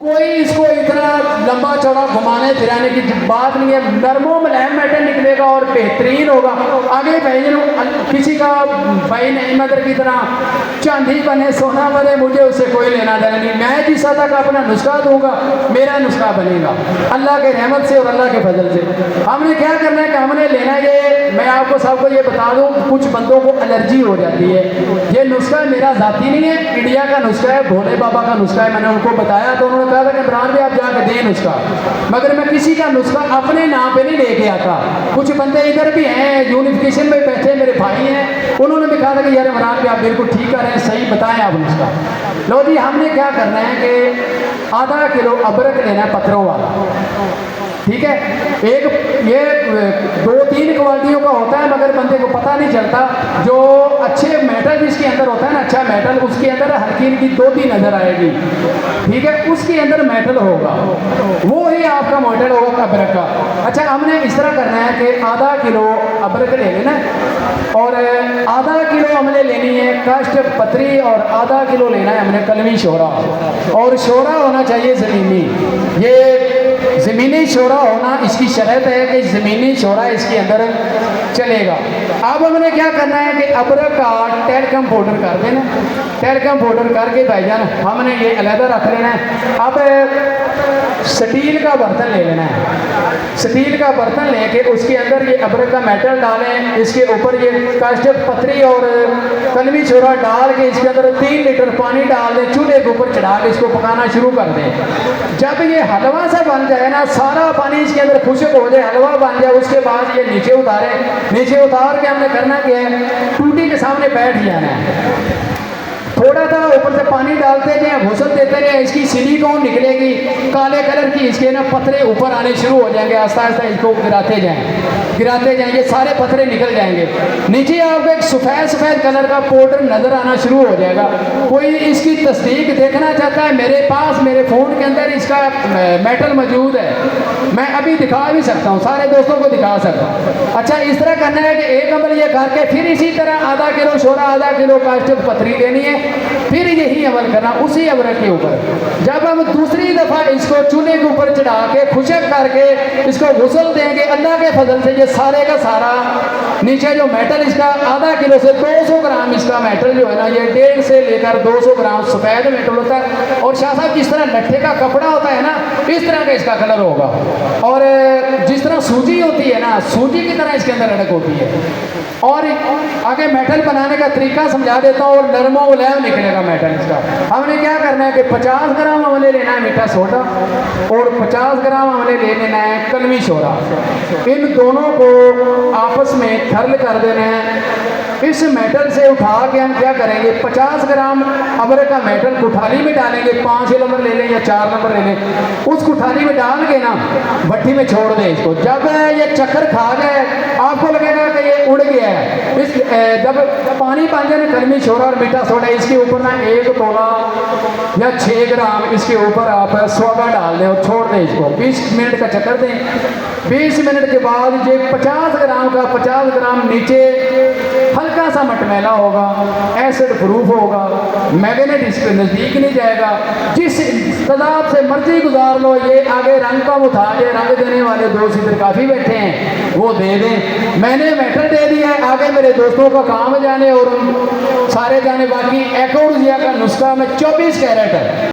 कोई इसको इतना लंबा चौड़ा घुमाने फिराने की बात नहीं है। नरमो मुलायम मेटल निकलेगा और बेहतरीन होगा। आगे भाई किसी का भाई नहीं मदर की तरह चांदी बने सोना बने, मुझे उससे कोई लेना देना नहीं। मैं जिस हद तक अपना नुस्खा दूंगा मेरा नुस्खा बनेगा अल्लाह के रहमत से और अल्लाह के फजल से। हमने क्या करना है कि हमने लेना ये, मैं आपको सबको ये बता दूं, कुछ बंदों को एलर्जी हो जाती है। ये नुस्खा मेरा ज़ाती नहीं है, इंडिया का नुस्खा है, भोले बाबा का नुस्खा है। मैंने उनको बताया तो उन्होंने कहा था कि इमरान भी आप जाकर दें नुस्खा, मगर मैं किसी का नुस्खा अपने नाम पे नहीं लेके आता। कुछ बंदे इधर भी हैं यूनिफिकेशन में बैठे मेरे भाई हैं, उन्होंने भी कहा था कि यार इमरान भी आप बिल्कुल ठीक कर रहे हैं, सही बताएं आप नुस्खा। लो जी, हमने क्या करना है कि आधा किलो अदरक लेना है पत्थरों वाला, ठीक है। एक ये 2-3 क्वालिटियों का होता है, मगर बंदे को पता नहीं चलता। जो अच्छे मेटल जिसके अंदर होता है ना, अच्छा मेटल, उसके अंदर हल्की हल्की 2-3 नजर आएगी, ठीक है, उसके अंदर मेटल होगा, वो ही आपका मेटल होगा अदरक का। अच्छा, हमने इस तरह करना है कि आधा किलो अदरक ले लेना और आधा किलो हमने लेनी है काष्ठ पत्री और आधा किलो लेना है हमने कलमी शोरा, और शोरा होना चाहिए ज़मीनी। ये ज़मीनी शोरा होना इसकी शर्त है कि ज़मीनी शोरा इसके अंदर चलेगा। अब हमने क्या करना है कि अदरक का टेलकम पाउडर कर देना, टेलकम पाउडर करके भाईजान हमने ये अलग रख लेना है। अब स्टील का बर्तन ले लेना है, स्टील का बर्तन लेके उसके अंदर ये अदरक का मेटल डालें, इसके ऊपर ये काष्ठ पत्री और कलमी छोरा डाल के इसके अंदर 3 लीटर पानी डाल दें, चूल्हे के ऊपर चढ़ा के इसको पकाना शुरू कर दें। जब ये हलवा सा बन जाए ना, सारा पानी इसके अंदर खुश्क हो जाए, हलवा बन जाए, उसके बाद ये नीचे उतारें। नीचे उतार के हमने करना क्या है, टूटी के सामने बैठ जाना है, थोड़ा सा ऊपर से पानी डालते जाए, घुसल देते जाए, इसकी सिलिकॉन निकलेगी काले कलर की, इसके ना पत्थरे ऊपर आने शुरू हो जाएंगे। आस्ता आस्ता इसको गिराते जाएं, ये सारे पत्थरे निकल जाएंगे। नीचे आपको एक सफ़ेद सफ़ेद कलर का पाउडर नज़र आना शुरू हो जाएगा। कोई इसकी तस्दीक देखना चाहता है, मेरे पास मेरे फ़ोन के अंदर इसका मेटल मौजूद है, मैं अभी दिखा भी सकता हूँ, सारे दोस्तों को दिखा सकता हूँ। अच्छा, इस तरह करना है कि एक अमल ये करके फिर इसी तरह आधा किलो शोरा आधा किलो काष्ठ पत्री लेनी है, फिर यही अमल करना उसी अदरक के ऊपर। जब हम दूसरी दफ़ा इसको चूल्हे के ऊपर चढ़ा के खुशक करके इसको घुसल देंगे, अल्लाह के फजल से ये सारे का सारा नीचे जो मेटल इसका आधा किलो से 200 ग्राम इसका मेटल जो है ना, ये 1.5 से लेकर 200 ग्राम सफ़ेद मेटल होता है। और शाह साहब जिस तरह लट्ठे का कपड़ा होता है ना, इस तरह का इसका कलर होगा, और जिस तरह सूजी होती है ना, सूजी की तरह इसके अंदर अड़क होती है। और आगे मेटल बनाने का तरीका समझा देता हूँ, और नरमो मुलायम निकलेगा मेटल इसका। हमने क्या करना है कि 50 ग्राम हमने लेना है मीठा सोडा और 50 ग्राम हमने ले लेना है कलमी शोरा। इन दोनों को आपस में थर्ल कर देना है। इस मेटल से उठा के हम क्या करेंगे, 50 ग्राम अदरक का मेटल कुठारी में डालेंगे, 5 नंबर ले लें या 4 नंबर ले लें, उस कुठारी में डाल के ना भट्टी में छोड़ दें इसको। जब ये चक्कर खा गए, आपको लगेगा कि ये उड़ गया है। इस जब पानी बन जाए ना कलमी शोरा और मीठा सोडा, इसके ऊपर ना 1 तोला या 6 ग्राम इसके ऊपर आप सोडा डाल दें और छोड़ दें इसको। 20 मिनट का चक्कर दें। 20 मिनट के बाद ये 50 ग्राम का 50 ग्राम नीचे हल्का सा मटमैला होगा, एसिड प्रूफ होगा, मैग्नेट इसके नज़दीक नहीं जाएगा। जिस तदाब से मर्जी गुजार लो, ये आगे रंग का मुताज है, रंग देने वाले दोस्त इधर काफ़ी बैठे हैं, वो दे दें। मैंने मेटल दे दिया है, आगे मेरे दोस्तों का काम जाने और सारे जाने। बाकी एकोर्जिया का नुस्खा में 24 कैरेट है।